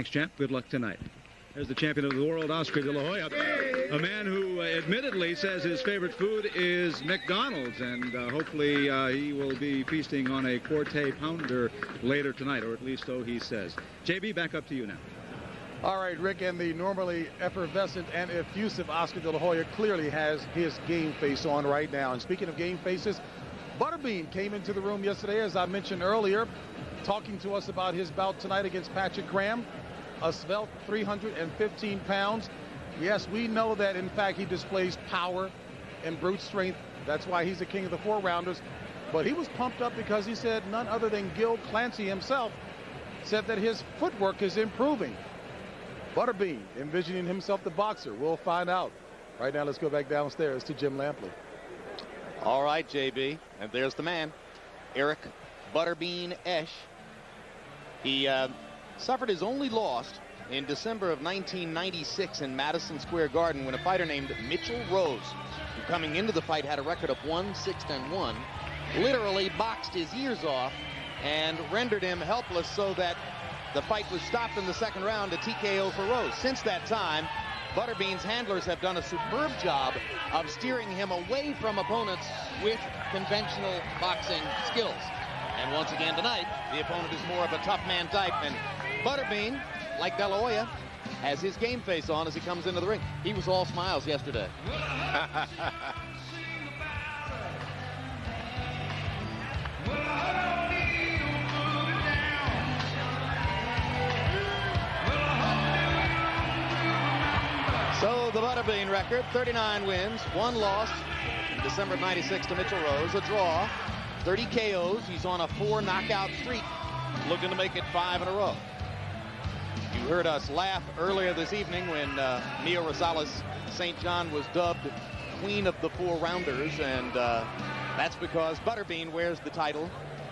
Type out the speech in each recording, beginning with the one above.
Thanks, champ. Good luck tonight. There's the champion of the world, Oscar De La Hoya, a man who admittedly says his favorite food is McDonald's, and hopefully he will be feasting on a Quartet pounder later tonight, or at least so he says. JB, back up to you now. All right, Rick, and the normally effervescent and effusive Oscar De La Hoya clearly has his game face on right now. And speaking of game faces, Butterbean came into the room yesterday, as I mentioned earlier, talking to us about his bout tonight against Patrick Graham, a svelte 315 pounds. Yes, we know that, in fact, he displays power and brute strength. That's why he's the king of the 4-rounders. But he was pumped up because he said none other than Gil Clancy himself said that his footwork is improving. Butterbean envisioning himself the boxer. We'll find out. Right now, let's go back downstairs to Jim Lampley. All right, JB, and there's the man, Eric Butterbean Esch. He suffered his only loss in December of 1996 in Madison Square Garden when a fighter named Mitchell Rose, who coming into the fight had a record of 1-6-1, literally boxed his ears off and rendered him helpless so that the fight was stopped in the second round, a TKO for Rose. Since that time, Butterbean's handlers have done a superb job of steering him away from opponents with conventional boxing skills. And once again tonight, the opponent is more of a tough man type, and Butterbean, like De La Hoya, has his game face on as he comes into the ring. He was all smiles yesterday. So the Butterbean record, 39 wins, 1 loss in December of 96 to Mitchell Rose, a draw, 30 KOs. He's on a 4 knockout streak, looking to make it 5 in a row. You heard us laugh earlier this evening when Mia Rosales St. John was dubbed Queen of the 4-rounders, and that's because Butterbean wears the title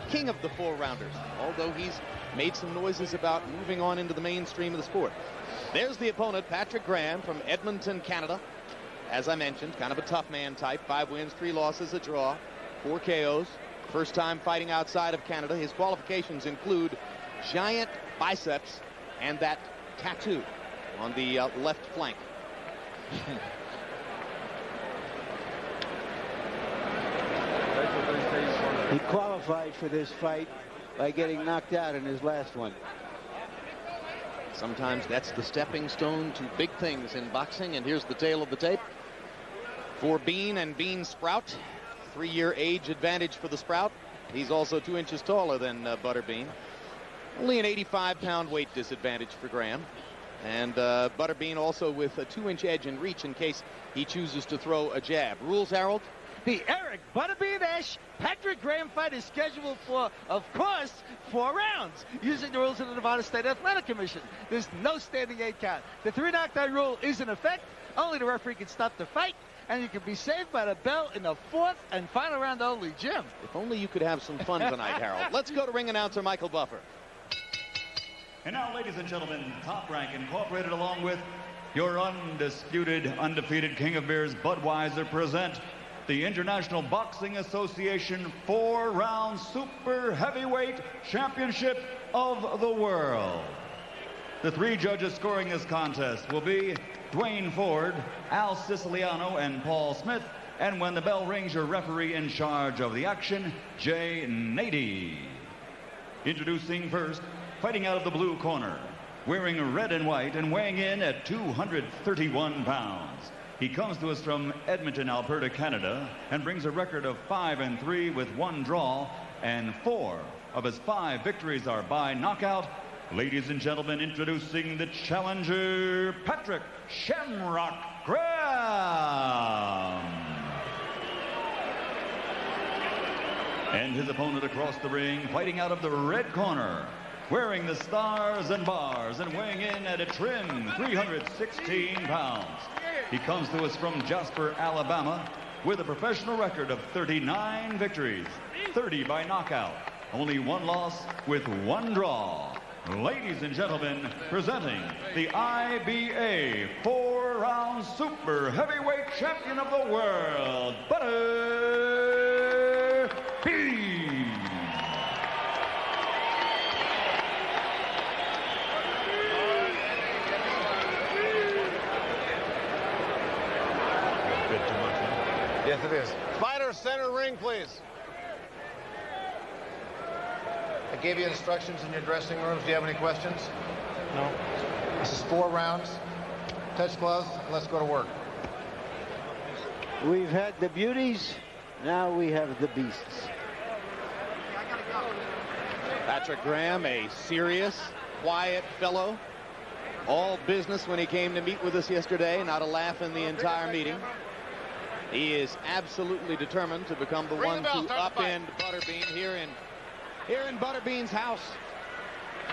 King of the 4-rounders, although he's made some noises about moving on into the mainstream of the sport. There's the opponent, Patrick Graham from Edmonton, Canada. As I mentioned, kind of a tough man type, 5 wins, 3 losses, a draw, 4 KOs. First time fighting outside of Canada. His qualifications include giant biceps and that tattoo on the left flank. He qualified for this fight by getting knocked out in his last one. Sometimes that's the stepping stone to big things in boxing, and here's the tail of the tape. For Bean and Bean Sprout, 3-year age advantage for the Sprout. He's also 2 inches taller than Butterbean. Only an 85-pound weight disadvantage for Graham. And Butterbean also with a 2-inch edge in reach in case he chooses to throw a jab. Rules, Harold? The Eric Butterbean Esch Patrick Graham fight is scheduled for, of course, 4 rounds, using the rules of the Nevada State Athletic Commission. There's no standing 8 count. The 3 knockdown rule is in effect. Only the referee can stop the fight, and you can be saved by the bell in the 4th and final round only. Jim. If only you could have some fun tonight, Harold. Let's go to ring announcer Michael Buffer. And now, ladies and gentlemen, Top Rank Incorporated, along with your undisputed, undefeated King of Beers, Budweiser, present the International Boxing Association 4-round Super Heavyweight Championship of the World. The 3 judges scoring this contest will be Dwayne Ford, Al Siciliano, and Paul Smith. And when the bell rings, your referee in charge of the action, Jay Nady. Introducing first, fighting out of the blue corner, wearing red and white and weighing in at 231 pounds. He comes to us from Edmonton, Alberta, Canada, and brings a record of 5-3 with 1 draw, and 4 of his 5 victories are by knockout. Ladies and gentlemen, introducing the challenger, Patrick Shamrock Graham. And his opponent across the ring, fighting out of the red corner, wearing the stars and bars and weighing in at a trim 316 pounds. He comes to us from Jasper, Alabama, with a professional record of 39 victories, 30 by knockout, only 1 loss with 1 draw. Ladies and gentlemen, presenting the IBA 4-round Super Heavyweight Champion of the World, Butterbean. Yes, it is. Spider, center ring, please. I gave you instructions in your dressing rooms. Do you have any questions? No. This is 4 rounds. Touch gloves. Let's go to work. We've had the beauties. Now we have the beasts. Patrick Graham, a serious, quiet fellow. All business when he came to meet with us yesterday. Not a laugh in the entire meeting. He is absolutely determined to become the one to upend Butterbean here in Butterbean's house.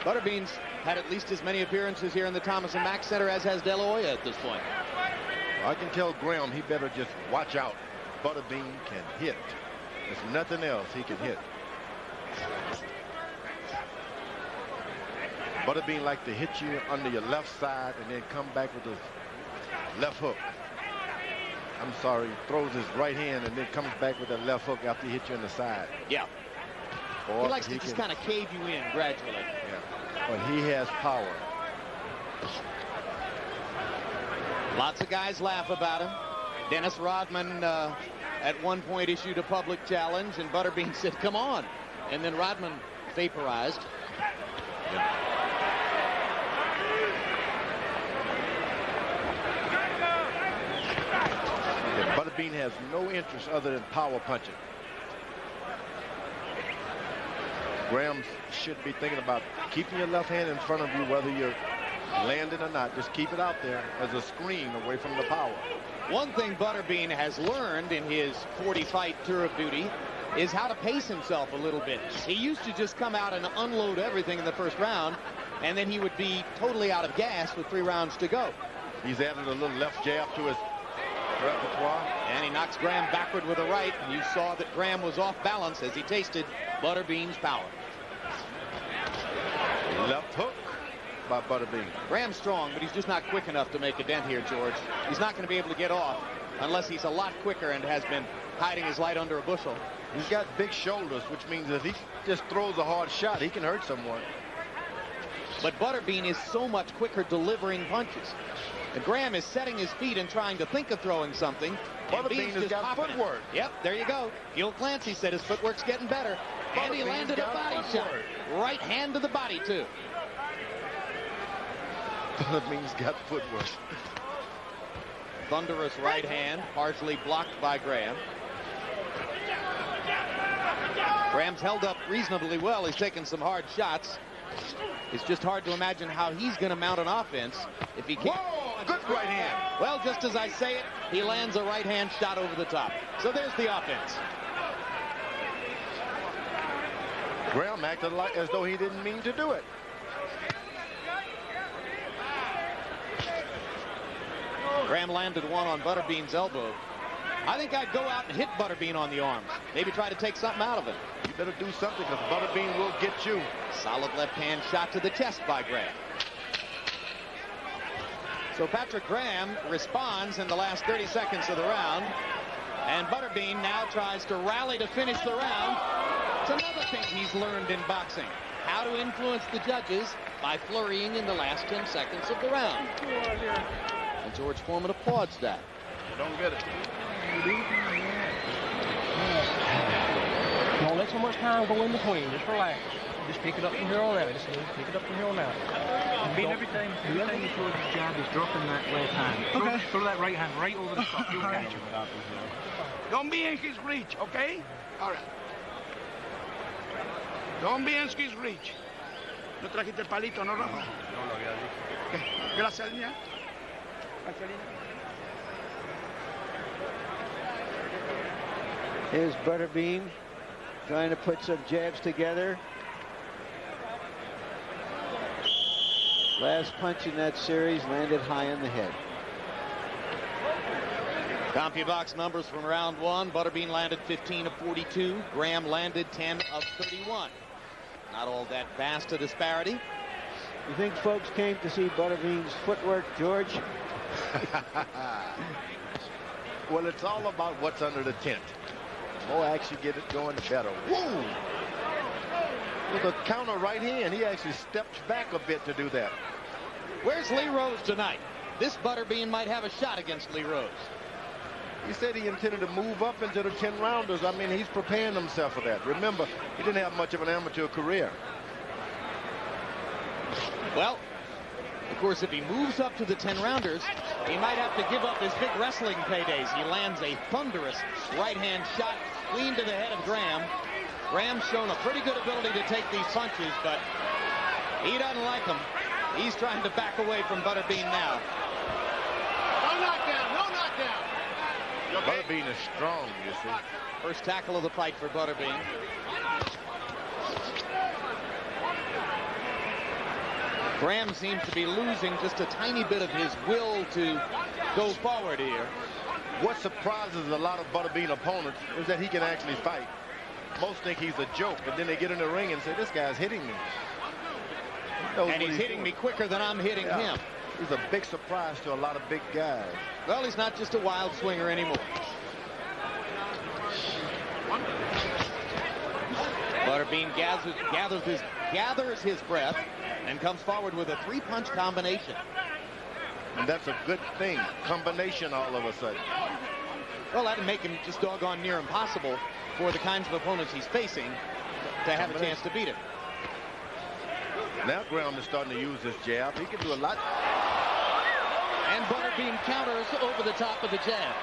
Butterbean's had at least as many appearances here in the Thomas and Mack Center as has De La Hoya at this point. I can tell Graham he better just watch out. Butterbean can hit. There's nothing else he can hit. Butterbean like to hit you under your left side and then come back with his left hook. I'm sorry, he throws his right hand and then comes back with that left hook after he hits you on the side. Yeah. Or he likes to just kind of cave you in gradually. Yeah. But he has power. Lots of guys laugh about him. Dennis Rodman at one point issued a public challenge, and Butterbean said, come on. And then Rodman vaporized. Butterbean has no interest other than power punching. Graham should be thinking about keeping your left hand in front of you, whether you're landing or not. Just keep it out there as a screen away from the power. One thing Butterbean has learned in his 40-fight tour of duty is how to pace himself a little bit. He used to just come out and unload everything in the first round, and then he would be totally out of gas with 3 rounds to go. He's added a little left jab to his repertoire. And he knocks Graham backward with a right, and you saw that Graham was off balance as he tasted Butterbean's power. Left hook by Butterbean. Graham's strong, but he's just not quick enough to make a dent here, George. He's not going to be able to get off unless he's a lot quicker and has been hiding his light under a bushel. He's got big shoulders, which means if he just throws a hard shot, he can hurt someone. But Butterbean is so much quicker delivering punches. And Graham is setting his feet and trying to think of throwing something. Butterbean has got footwork. Yep, there you go. Gil Clancy said his footwork's getting better. And he landed a body shot. Right hand to the body, too. Butterbean's got footwork. Thunderous right hand, partially blocked by Graham. Graham's held up reasonably well. He's taken some hard shots. It's just hard to imagine how he's going to mount an offense if he can't. Whoa, good right hand. Well, just as I say it, he lands a right hand shot over the top. So there's the offense. Graham acted like as though he didn't mean to do it. Graham landed one on Butterbean's elbow. I think I'd go out and hit Butterbean on the arms. Maybe try to take something out of it. You better do something because Butterbean will get you. Solid left hand shot to the chest by Graham. So Patrick Graham responds in the last 30 seconds of the round. And Butterbean now tries to rally to finish the round. It's another thing he's learned in boxing. How to influence the judges by flurrying in the last 10 seconds of the round. And George Foreman applauds that. You don't get it. Don't let so much time go in between. Just relax. Just pick it up from here on out. Just pick it up from here on out. Everything you throw his jab is dropping that left hand. Okay. Throw that right hand right over the top. You'll catch him. Don't be in his reach, okay? All right. Don't be in his reach. ¿No trajiste el palito, no, Rafa? No lo había dicho. Gracias, niña. Gracias, niña. Here's Butterbean trying to put some jabs together. Last punch in that series landed high on the head. CompuBox numbers from round 1. Butterbean landed 15 of 42. Graham landed 10 of 31. Not all that vast a disparity. You think folks came to see Butterbean's footwork, George? Well, it's all about what's under the tent. The more action you get it going, the better. Woo! With a counter right hand, he actually steps back a bit to do that. Where's Lee Rose tonight? This Butterbean might have a shot against Lee Rose. He said he intended to move up into the 10 rounders. I mean, he's preparing himself for that. Remember, he didn't have much of an amateur career. Well, of course, if he moves up to the 10 rounders, he might have to give up his big wrestling paydays. He lands a thunderous right-hand shot clean to the head of Graham. Graham's shown a pretty good ability to take these punches, but he doesn't like them. He's trying to back away from Butterbean now. No knockdown, no knockdown. Butterbean is strong, you see. First tackle of the fight for Butterbean. Graham seems to be losing just a tiny bit of his will to go forward here. What surprises a lot of Butterbean opponents is that he can actually fight. Most think he's a joke, but then they get in the ring and say, this guy's hitting me. And he's hitting me quicker than I'm hitting him. He's a big surprise to a lot of big guys. Well, he's not just a wild swinger anymore. Butterbean gathers his breath and comes forward with a 3-punch combination. And that's a good thing. Combination all of a sudden. Well, that'd make him just doggone near impossible for the kinds of opponents he's facing to have a chance to beat him. Now Graham is starting to use his jab. He can do a lot. And Butterbean counters over the top of the jab.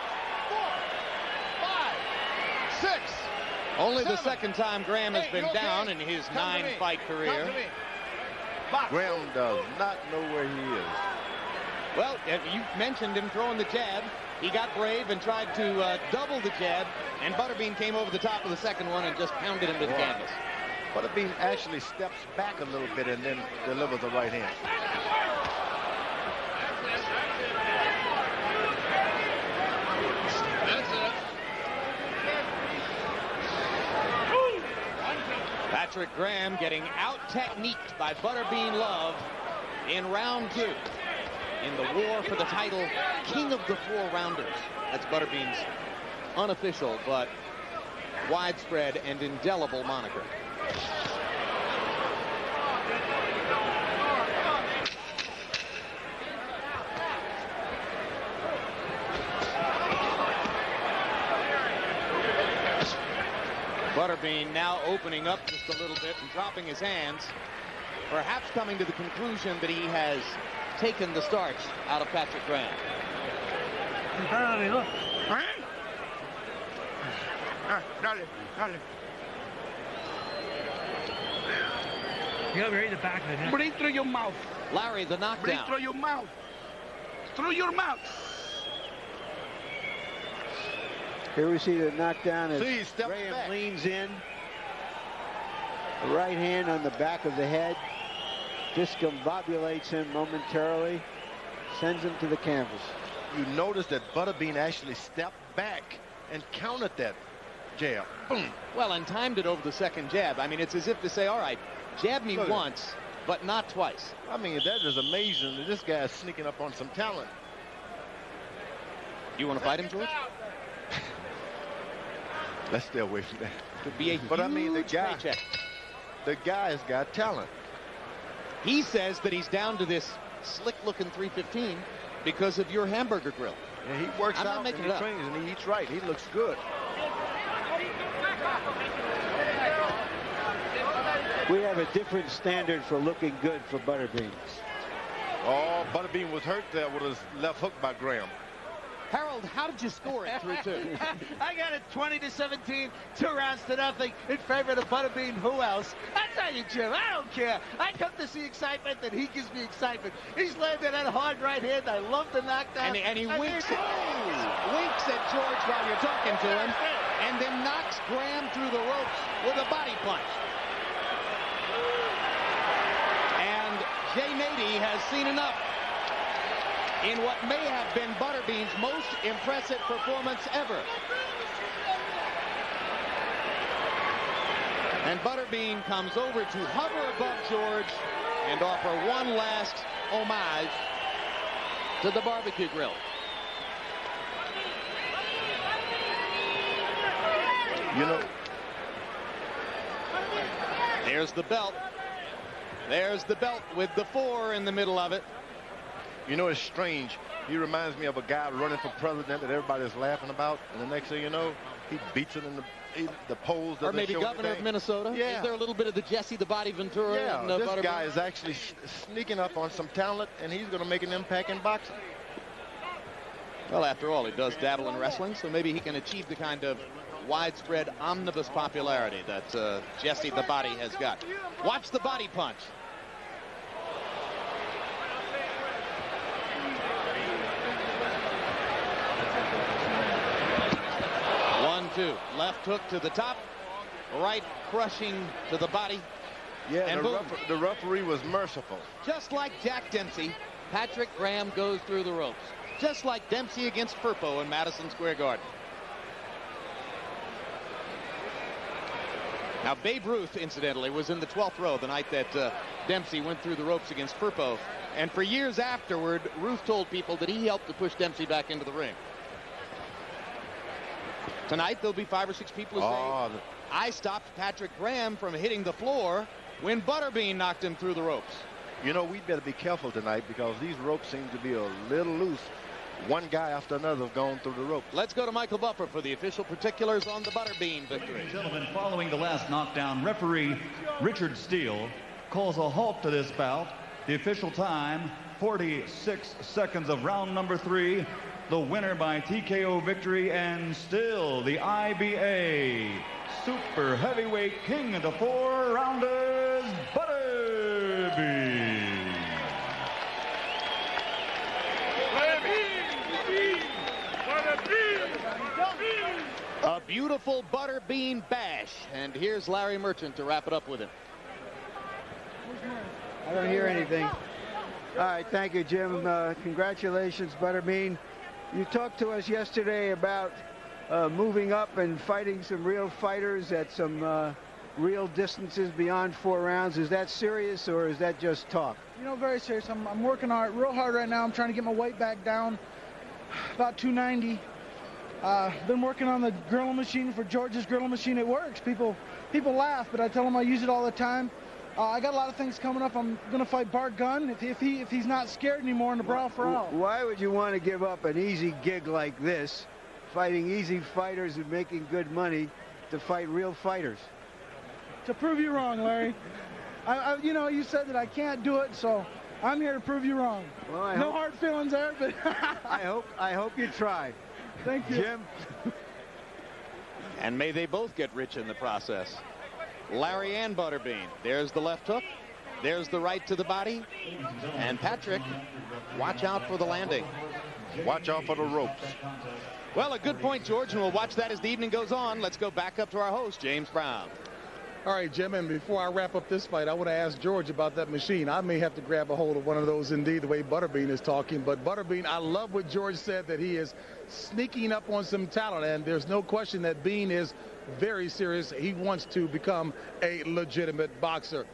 4, 5, 6. Only the second time Graham has been down in his 9-fight career. Graham does not know where he is. Well, you mentioned him throwing the jab. He got brave and tried to double the jab, and Butterbean came over the top of the second one and just pounded him to the canvas. Butterbean actually steps back a little bit and then delivers the right hand. Patrick Graham getting out-techniqued by Butterbean Love in round 2 in the war for the title King of the 4-Rounders. That's Butterbean's unofficial but widespread and indelible moniker. Butterbean now opening up just a little bit and dropping his hands, perhaps coming to the conclusion that he has taken the starch out of Patrick Graham. Dale. You gotta read the back of it. Breathe through your mouth. Larry, the knockdown. Breathe through your mouth. Through your mouth. Here we see the knockdown as Graham Graham leans in. The right hand on the back of the head discombobulates him momentarily, sends him to the canvas. You notice that Butterbean actually stepped back and countered that jab. Boom. Well, and timed it over the second jab. I mean, it's as if to say, all right, jab me once, but not twice. I mean, that is amazing that this guy is sneaking up on some talent. You want to fight him, George? Let's stay away from that. Could be a But I mean, the paycheck. guy's got talent. He says that he's down to this slick-looking 315 because of your hamburger grill. And he works I'm not out making and it he up. trains and he eats right. He looks good. We have a different standard for looking good for Butterbean. Oh, Butterbean was hurt there with his left hook by Graham. Harold, how did you score it through 2? I got it 20-17, 2 rounds to nothing in favor of Butterbean. Who else? I tell you, Jim, I don't care. I come to see excitement, and he gives me excitement. He's landing that hard right hand. I love the knockdown. And he winks at George while you're talking to him, and then knocks Graham through the ropes with a body punch. And Jay Nady has seen enough in what may have been Butterbean's most impressive performance ever. And Butterbean comes over to hover above George and offer one last homage to the barbecue grill. You know, there's the belt. There's the belt with the 4 in the middle of it. You know, it's strange. He reminds me of a guy running for president that everybody's laughing about, and the next thing you know, he beats it in the polls. Or maybe governor of Minnesota. Yeah. Is there a little bit of the Jesse the Body Ventura? Yeah, and, this Butterbean? guy is actually sneaking up on some talent, and he's going to make an impact in boxing. Well, after all, he does dabble in wrestling, so maybe he can achieve the kind of widespread omnibus popularity that Jesse the Body has got. Watch the body punch. One-two. Left hook to the top. Right crushing to the body. Yeah, and the referee was merciful. Just like Jack Dempsey, Patrick Graham goes through the ropes. Just like Dempsey against Firpo in Madison Square Garden. Now, Babe Ruth, incidentally, was in the 12th row the night that Dempsey went through the ropes against Firpo. And for years afterward, Ruth told people that he helped to push Dempsey back into the ring. Tonight, there'll be 5 or 6 people who say, I stopped Patrick Graham from hitting the floor when Butterbean knocked him through the ropes. You know, we better be careful tonight because these ropes seem to be a little loose. One guy after another have gone through the ropes. Let's go to Michael Buffer for the official particulars on the Butterbean victory. Ladies and gentlemen, following the last knockdown, referee Richard Steele calls a halt to this bout. The official time, 46 seconds of round number 3. The winner by TKO victory, and still the IBA super heavyweight king of the 4-rounders, Butterbean. A beautiful Butterbean bash, and here's Larry Merchant to wrap it up with him. I don't hear anything. All right, thank you, Jim. Congratulations, Butterbean. You talked to us yesterday about moving up and fighting some real fighters at some real distances beyond 4 rounds. Is that serious or is that just talk? You know, very serious. I'm working real hard right now. I'm trying to get my weight back down, about 290. Been working on the grilling machine for George's grilling machine. It works. People laugh, but I tell them I use it all the time. I got a lot of things coming up. I'm going to fight Bart Gunn if he's not scared anymore in the Brawl for All. Why would you want to give up an easy gig like this, fighting easy fighters and making good money, to fight real fighters? To prove you wrong, Larry. You know, you said that I can't do it, so I'm here to prove you wrong. Well, no hard feelings there, but I hope you try. Thank you, Jim. And may they both get rich in the process. Larry and Butterbean. There's the left hook. There's the right to the body. And Patrick, watch out for the landing. Watch out for the ropes. Well, a good point, George, and we'll watch that as the evening goes on. Let's go back up to our host, James Brown. All right, Jim, and before I wrap up this fight, I want to ask George about that machine. I may have to grab a hold of one of those indeed, the way Butterbean is talking. But Butterbean, I love what George said, that he is sneaking up on some talent, and there's no question that Bean is very serious. He wants to become a legitimate boxer.